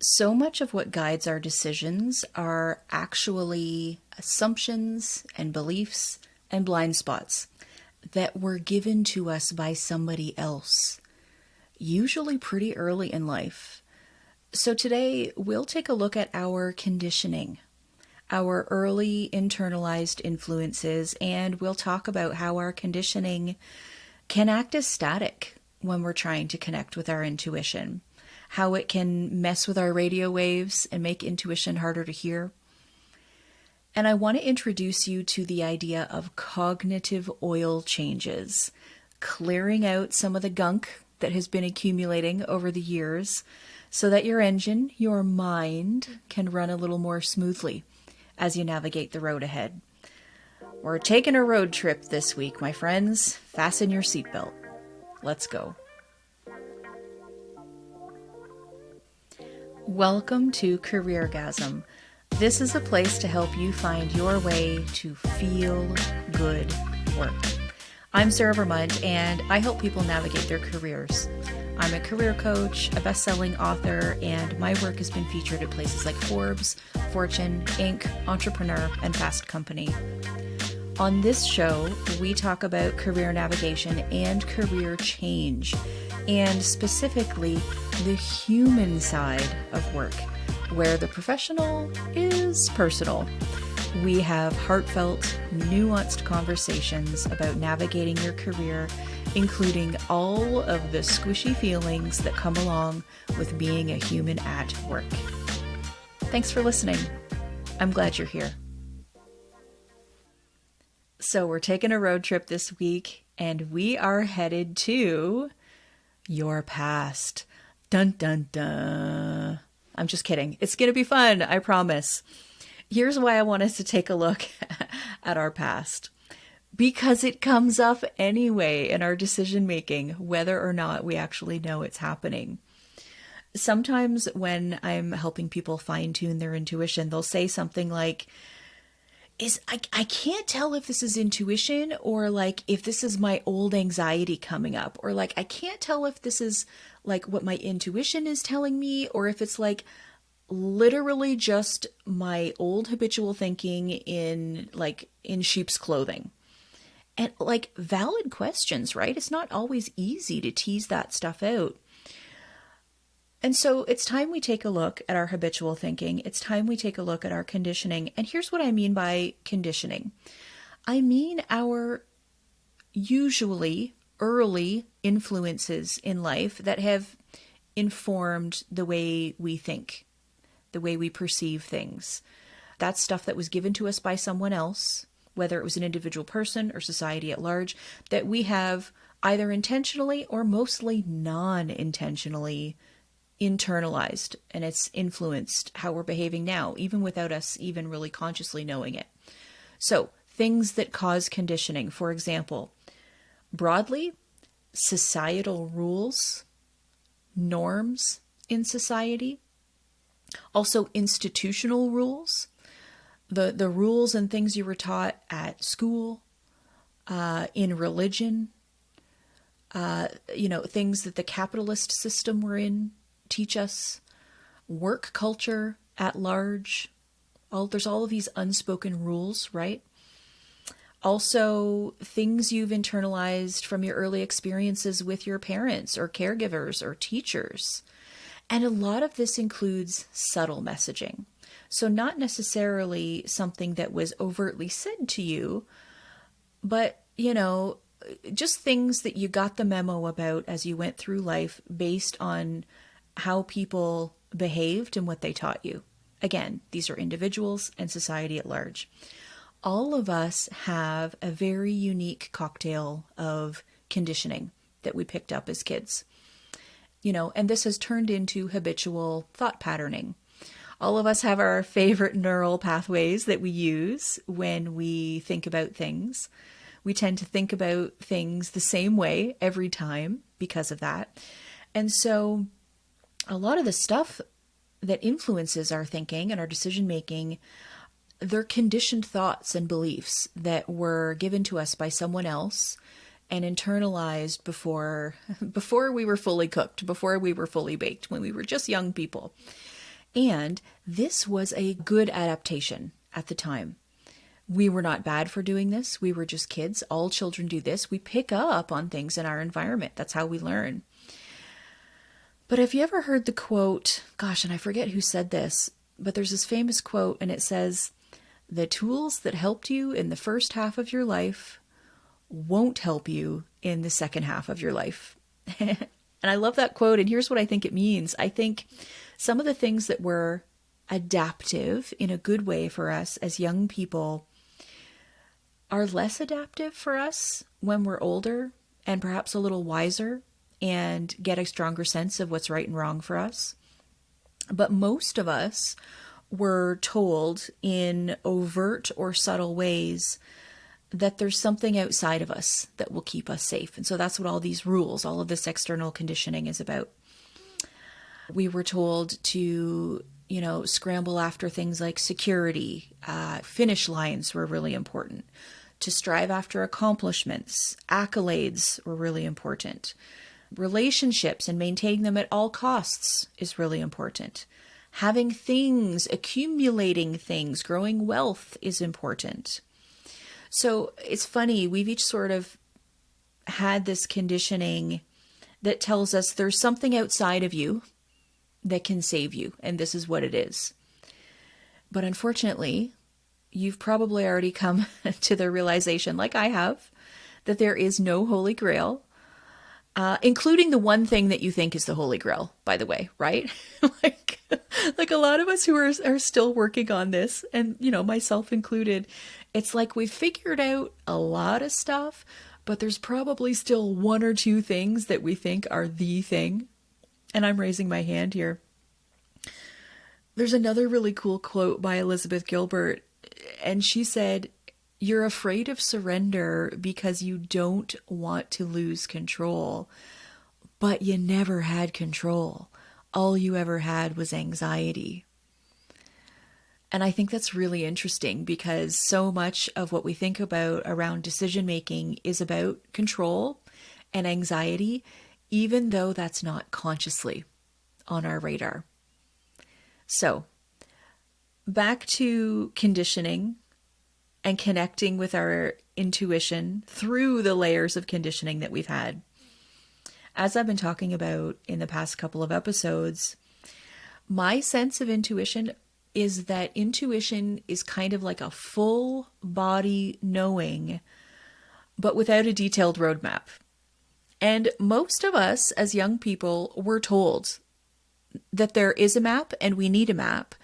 So much of what guides our decisions are actually assumptions and beliefs and blind spots that were given to us by somebody else, usually pretty early in life. So today we'll take a look at our conditioning, our early internalized influences, and we'll talk about how our conditioning can act as static when we're trying to connect with our intuition, how it can mess with our radio waves and make intuition harder to hear. And I want to introduce you to the idea of cognitive oil changes, clearing out some of the gunk that has been accumulating over the years so that your engine, your mind, can run a little more smoothly as you navigate the road ahead. We're taking a road trip this week, my friends. Fasten your seatbelt. Let's go. Welcome to Careergasm. This is a place to help you find your way to feel good work. I'm Sarah Vermunt, and I help people navigate their careers. I'm a career coach, a best-selling author, and my work has been featured at places like Forbes, Fortune, Inc., Entrepreneur, and Fast Company. On this show, we talk about career navigation and career change, and specifically the human side of work, where the professional is personal. We have heartfelt, nuanced conversations about navigating your career, including all of the squishy feelings that come along with being a human at work. Thanks for listening. I'm glad you're here. So we're taking a road trip this week, and we are headed to your past. Dun, dun, dun. I'm just kidding. It's going to be fun, I promise. Here's why I want us to take a look at our past. Because it comes up anyway in our decision making, whether or not we actually know it's happening. Sometimes when I'm helping people fine-tune their intuition, they'll say something like, I can't tell if this is intuition or like if this is my old anxiety coming up, or like I can't tell if this is like what my intuition is telling me, or if it's like literally just my old habitual thinking in sheep's clothing. And like valid questions, right? It's not always easy to tease that stuff out. And so it's time we take a look at our habitual thinking. It's time we take a look at our conditioning. And here's what I mean by conditioning. I mean our usually early influences in life that have informed the way we think, the way we perceive things. That's stuff that was given to us by someone else, whether it was an individual person or society at large, that we have either intentionally or mostly non-intentionally internalized, and it's influenced how we're behaving now, even without us even really consciously knowing it. So things that cause conditioning, for example, broadly, societal rules, norms in society, also institutional rules, the rules and things you were taught at school, in religion, things that the capitalist system we're in teach us, work culture at large. There's all of these unspoken rules, right? Also, things you've internalized from your early experiences with your parents or caregivers or teachers. And a lot of this includes subtle messaging. So not necessarily something that was overtly said to you, but, just things that you got the memo about as you went through life based on how people behaved and what they taught you. Again, these are individuals and society at large. All of us have a very unique cocktail of conditioning that we picked up as kids. And this has turned into habitual thought patterning. All of us have our favorite neural pathways that we use when we think about things. We tend to think about things the same way every time because of that. And so a lot of the stuff that influences our thinking and our decision making, they're conditioned thoughts and beliefs that were given to us by someone else and internalized before we were fully cooked, before we were fully baked, when we were just young people. And this was a good adaptation at the time. We were not bad for doing this. We were just kids. All children do this. We pick up on things in our environment. That's how we learn. But have you ever heard the quote, gosh, and I forget who said this, but there's this famous quote and it says, "The tools that helped you in the first half of your life won't help you in the second half of your life." And I love that quote. And here's what I think it means. I think some of the things that were adaptive in a good way for us as young people are less adaptive for us when we're older and perhaps a little wiser and get a stronger sense of what's right and wrong for us. But most of us were told in overt or subtle ways that there's something outside of us that will keep us safe. And so that's what all these rules, all of this external conditioning is about. We were told to, scramble after things like security. Finish lines were really important. To strive after accomplishments, accolades were really important. Relationships and maintaining them at all costs is really important. Having things, accumulating things, growing wealth is important. So it's funny, we've each sort of had this conditioning that tells us there's something outside of you that can save you, and this is what it is. But unfortunately, you've probably already come to the realization, like I have, that there is no holy grail, including the one thing that you think is the holy grail, by the way, right? like a lot of us who are still working on this, and, myself included, it's like we've figured out a lot of stuff, but there's probably still one or two things that we think are the thing. And I'm raising my hand here. There's another really cool quote by Elizabeth Gilbert, and she said, "You're afraid of surrender because you don't want to lose control, but you never had control. All you ever had was anxiety." And I think that's really interesting because so much of what we think about around decision making is about control and anxiety, even though that's not consciously on our radar. So, back to conditioning and connecting with our intuition through the layers of conditioning that we've had. As I've been talking about in the past couple of episodes, my sense of intuition is that intuition is kind of like a full body knowing, but without a detailed roadmap. And most of us as young people were told that there is a map and we need a map.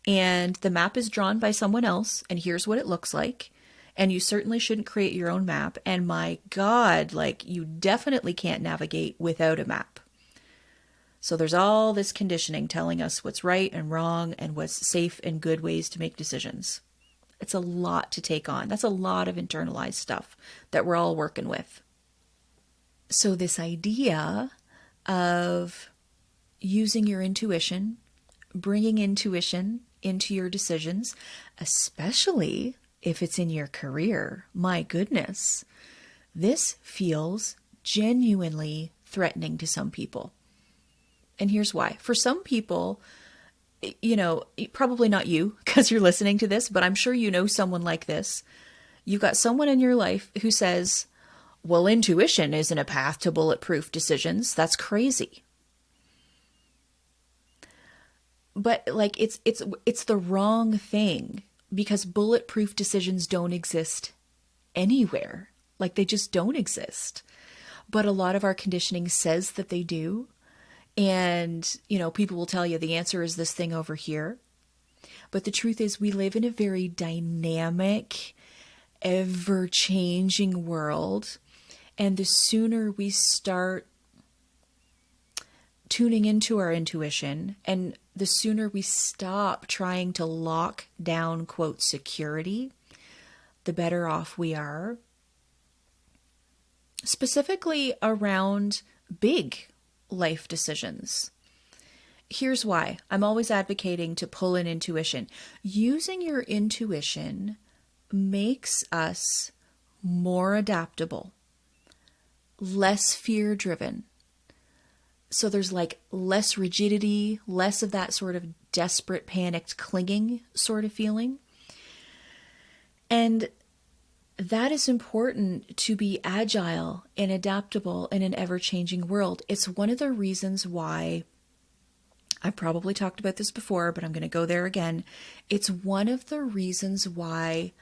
And the map is drawn by someone else, and here's what it looks like. And you certainly shouldn't create your own map. And my God, you definitely can't navigate without a map. So there's all this conditioning telling us what's right and wrong and what's safe and good ways to make decisions. It's a lot to take on. That's a lot of internalized stuff that we're all working with. So this idea of using your intuition, bringing intuition into your decisions, especially if it's in your career, my goodness, this feels genuinely threatening to some people. And here's why. For some people, probably not you because you're listening to this, but I'm sure you know someone like this. You've got someone in your life who says, well, intuition isn't a path to bulletproof decisions. That's crazy. But it's the wrong thing because bulletproof decisions don't exist anywhere. They just don't exist. But a lot of our conditioning says that they do. And, people will tell you the answer is this thing over here. But the truth is we live in a very dynamic, ever-changing world. And the sooner we start tuning into our intuition and the sooner we stop trying to lock down, quote, security, the better off we are. Specifically around big life decisions. Here's why. I'm always advocating to pull in intuition. Using your intuition makes us more adaptable, less fear-driven, So there's like less rigidity, less of that sort of desperate, panicked, clinging sort of feeling. And that is important to be agile and adaptable in an ever-changing world. It's one of the reasons why, I've probably talked about this before, but I'm going to go there again. It's one of the reasons why,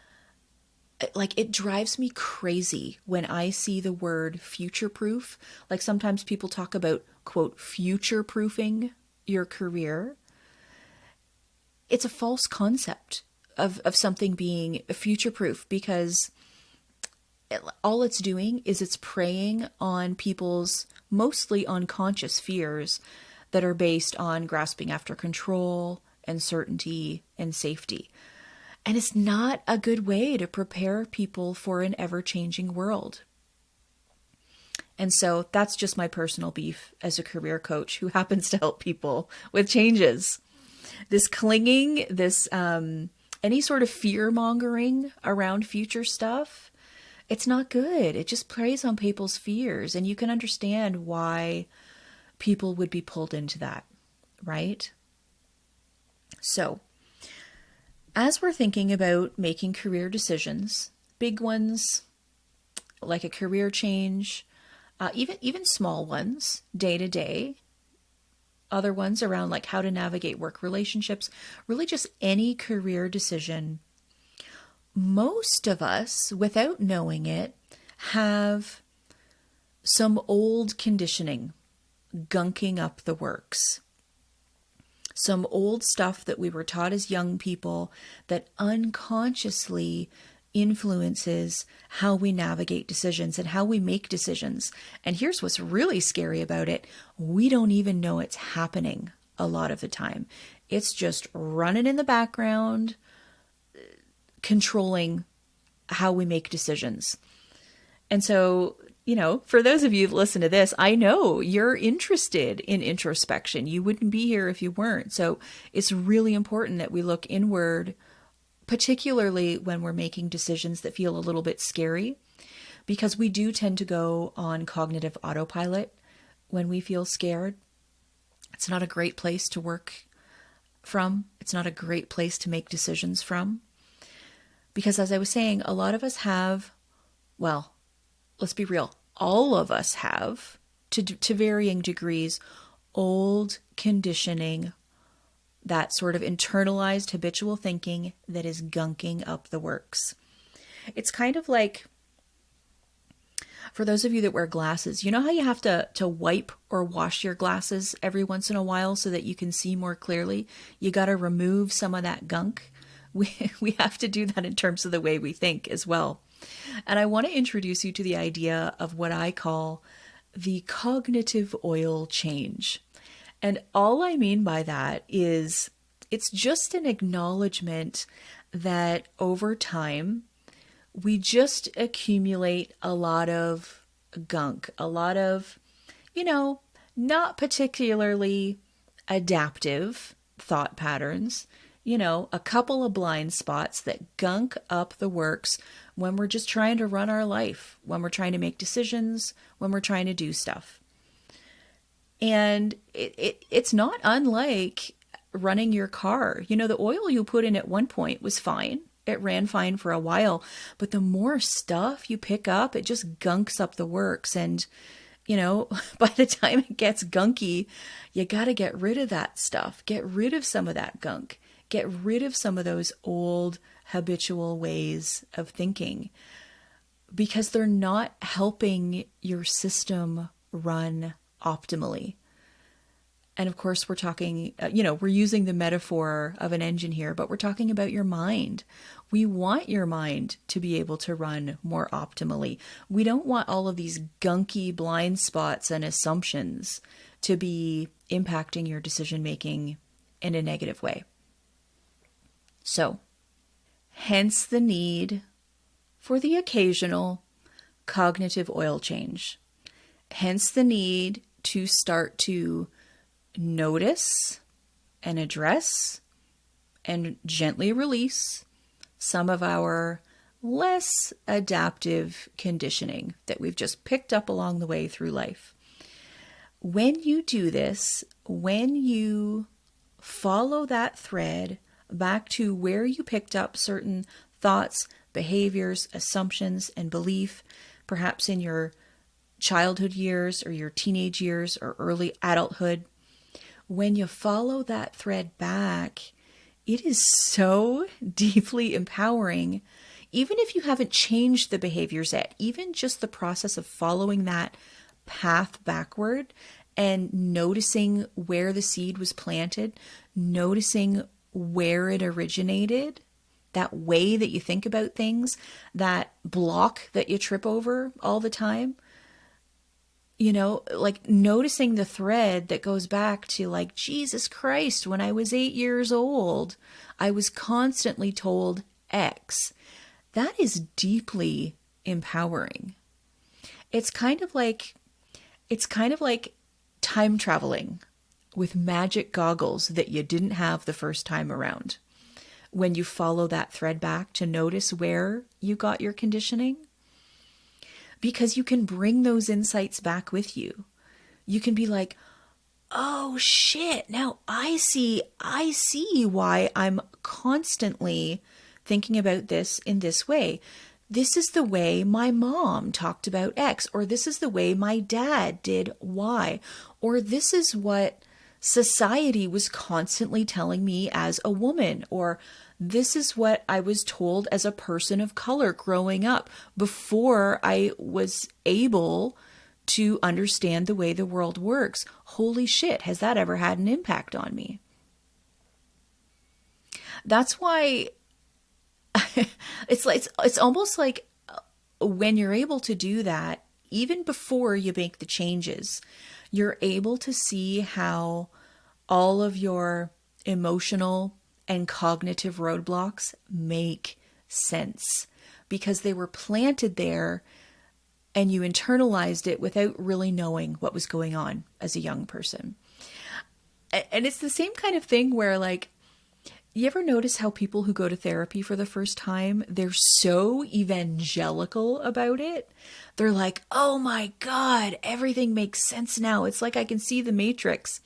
like, it drives me crazy when I see the word future-proof. Like, sometimes people talk about, quote, future-proofing your career. It's a false concept of something being future-proof, because all it's doing is it's preying on people's mostly unconscious fears that are based on grasping after control and certainty and safety. And it's not a good way to prepare people for an ever-changing world. And so that's just my personal beef as a career coach who happens to help people with changes. This clinging, this any sort of fear-mongering around future stuff, it's not good. It just preys on people's fears. And you can understand why people would be pulled into that, right? So, as we're thinking about making career decisions, big ones like a career change, even small ones, day to day, other ones around like how to navigate work relationships, really just any career decision, most of us, without knowing it, have some old conditioning gunking up the works. Some old stuff that we were taught as young people that unconsciously influences how we navigate decisions and how we make decisions. And here's what's really scary about it. We don't even know it's happening a lot of the time. It's just running in the background, controlling how we make decisions. And so, for those of you who've listened to this, I know you're interested in introspection. You wouldn't be here if you weren't. So it's really important that we look inward, particularly when we're making decisions that feel a little bit scary, because we do tend to go on cognitive autopilot when we feel scared. It's not a great place to work from. It's not a great place to make decisions from. Because as I was saying, a lot of us have, well, let's be real, all of us have, to varying degrees, old conditioning, that sort of internalized habitual thinking that is gunking up the works. It's kind of like, for those of you that wear glasses, you know how you have to wipe or wash your glasses every once in a while so that you can see more clearly? You got to remove some of that gunk. We have to do that in terms of the way we think as well. And I want to introduce you to the idea of what I call the cognitive oil change. And all I mean by that is it's just an acknowledgement that over time, we just accumulate a lot of gunk, a lot of, not particularly adaptive thought patterns, a couple of blind spots that gunk up the works when we're just trying to run our life, when we're trying to make decisions, when we're trying to do stuff. And it's not unlike running your car. The oil you put in at one point was fine. It ran fine for a while, but the more stuff you pick up, it just gunks up the works. And, by the time it gets gunky, you got to get rid of that stuff, get rid of some of that gunk. Get rid of some of those old habitual ways of thinking, because they're not helping your system run optimally. And of course, we're talking, we're using the metaphor of an engine here, but we're talking about your mind. We want your mind to be able to run more optimally. We don't want all of these gunky blind spots and assumptions to be impacting your decision making in a negative way. So, hence the need for the occasional cognitive oil change. Hence the need to start to notice and address and gently release some of our less adaptive conditioning that we've just picked up along the way through life. When you do this, when you follow that thread back to where you picked up certain thoughts, behaviors, assumptions, and belief, perhaps in your childhood years or your teenage years or early adulthood, when you follow that thread back, it is so deeply empowering. Even if you haven't changed the behaviors yet, even just the process of following that path backward and noticing where the seed was planted, noticing where it originated, that way that you think about things, that block that you trip over all the time, like noticing the thread that goes back to like, Jesus Christ, when I was 8 years old, I was constantly told X. That is deeply empowering. It's kind of like time traveling with magic goggles that you didn't have the first time around. When you follow that thread back to notice where you got your conditioning, because you can bring those insights back with you. You can be like, oh shit, now I see why I'm constantly thinking about this in this way. This is the way my mom talked about X, or this is the way my dad did Y, or this is what society was constantly telling me as a woman, or this is what I was told as a person of color growing up before I was able to understand the way the world works. Holy shit, has that ever had an impact on me? That's why it's almost like when you're able to do that, even before you make the changes, you're able to see how all of your emotional and cognitive roadblocks make sense because they were planted there and you internalized it without really knowing what was going on as a young person. And it's the same kind of thing where, like, you ever notice how people who go to therapy for the first time, they're so evangelical about it? They're like, oh my God, everything makes sense now. It's like I can see the Matrix.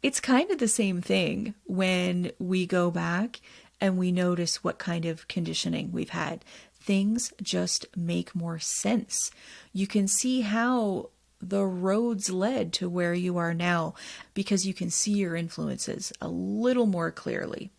It's kind of the same thing when we go back and we notice what kind of conditioning we've had. Things just make more sense. You can see how the roads led to where you are now because you can see your influences a little more clearly.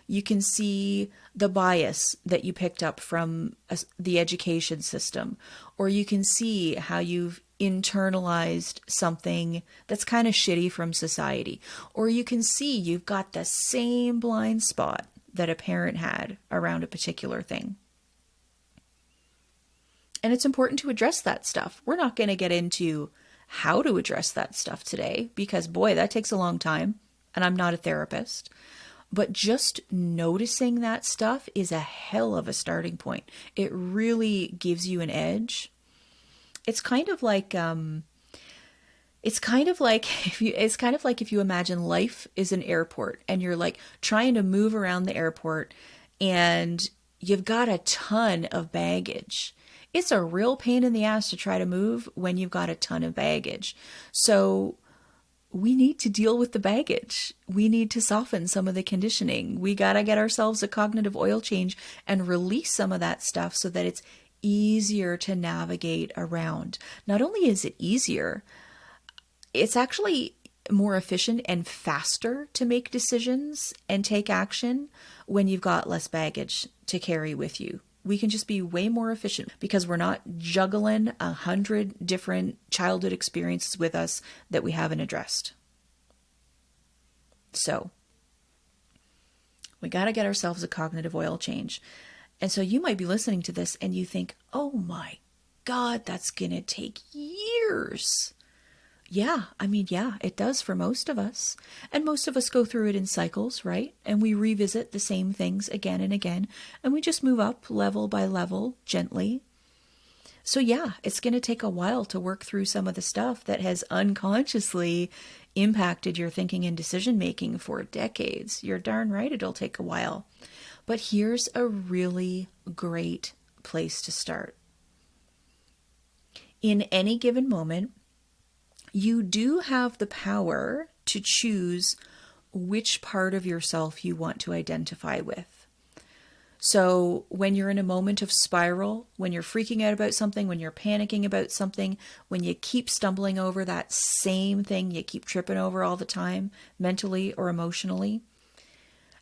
You can see the bias that you picked up from the education system, or you can see how you've internalized something that's kind of shitty from society, or you can see you've got the same blind spot that a parent had around a particular thing. And it's important to address that stuff. We're not going to get into how to address that stuff today because, boy, that takes a long time, and I'm not a therapist. But just noticing that stuff is a hell of a starting point. It really gives you an edge. It's kind of like if you imagine life is an airport and you're like trying to move around the airport and you've got a ton of baggage. It's a real pain in the ass to try to move when you've got a ton of baggage. So we need to deal with the baggage. We need to soften some of the conditioning. We got to get ourselves a cognitive oil change and release some of that stuff so that it's easier to navigate around. Not only is it easier, it's actually more efficient and faster to make decisions and take action when you've got less baggage to carry with you. We can just be way more efficient because we're not juggling 100 different childhood experiences with us that we haven't addressed. So we got to get ourselves a cognitive oil change. And so you might be listening to this and you think, oh my God, that's going to take years. Yeah, it does for most of us. And most of us go through it in cycles, right? And we revisit the same things again and again. And we just move up level by level, gently. So yeah, it's going to take a while to work through some of the stuff that has unconsciously impacted your thinking and decision making for decades. You're darn right, it'll take a while. But here's a really great place to start. In any given moment, you do have the power to choose which part of yourself you want to identify with. So when you're in a moment of spiral, when you're freaking out about something, when you're panicking about something, when you keep stumbling over that same thing you keep tripping over all the time, mentally or emotionally,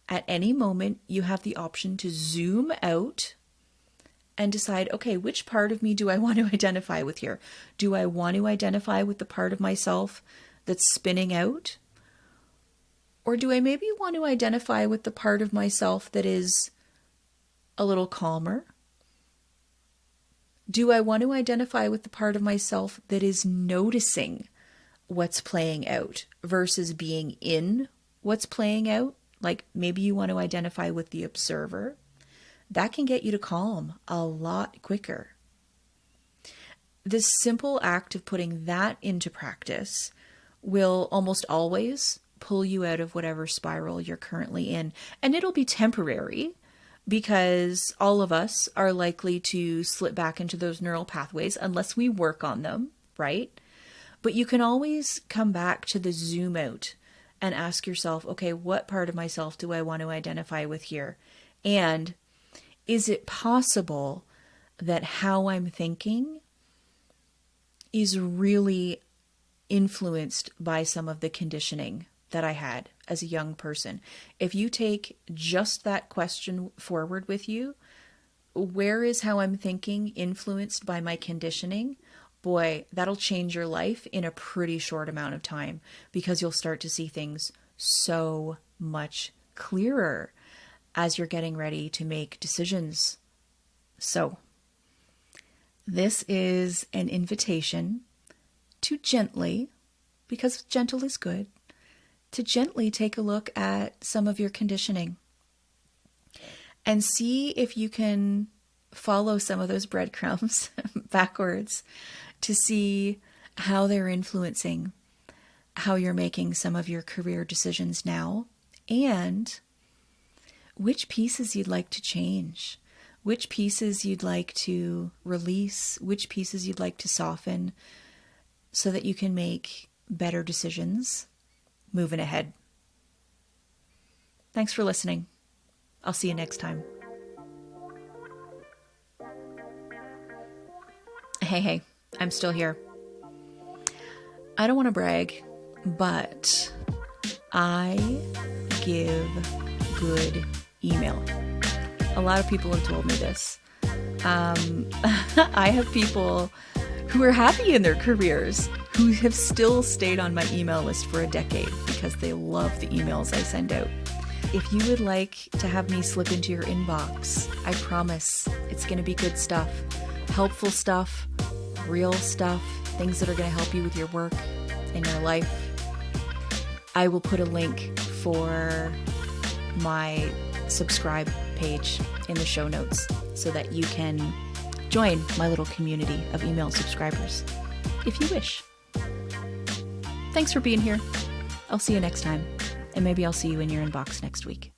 at any moment you have the option to zoom out and decide, okay, which part of me do I want to identify with here? Do I want to identify with the part of myself that's spinning out? Or do I maybe want to identify with the part of myself that is a little calmer? Do I want to identify with the part of myself that is noticing what's playing out versus being in what's playing out? Like maybe you want to identify with the observer. That can get you to calm a lot quicker. This simple act of putting that into practice will almost always pull you out of whatever spiral you're currently in. And it'll be temporary because all of us are likely to slip back into those neural pathways unless we work on them, right? But you can always come back to the zoom out and ask yourself, okay, what part of myself do I want to identify with here? And is it possible that how I'm thinking is really influenced by some of the conditioning that I had as a young person? If you take just that question forward with you, where is how I'm thinking influenced by my conditioning? Boy, that'll change your life in a pretty short amount of time because you'll start to see things so much clearer as you're getting ready to make decisions. So, this is an invitation to gently, because gentle is good, to gently take a look at some of your conditioning and see if you can follow some of those breadcrumbs backwards to see how they're influencing how you're making some of your career decisions now, and which pieces you'd like to change, which pieces you'd like to release, which pieces you'd like to soften so that you can make better decisions moving ahead. Thanks for listening. I'll see you next time. Hey, I'm still here. I don't want to brag, but I give good email. A lot of people have told me this. I have people who are happy in their careers who have still stayed on my email list for a decade because they love the emails I send out. If you would like to have me slip into your inbox, I promise it's going to be good stuff, helpful stuff, real stuff, things that are going to help you with your work and your life. I will put a link for my subscribe page in the show notes so that you can join my little community of email subscribers if you wish. Thanks for being here. I'll see you next time, and maybe I'll see you in your inbox next week.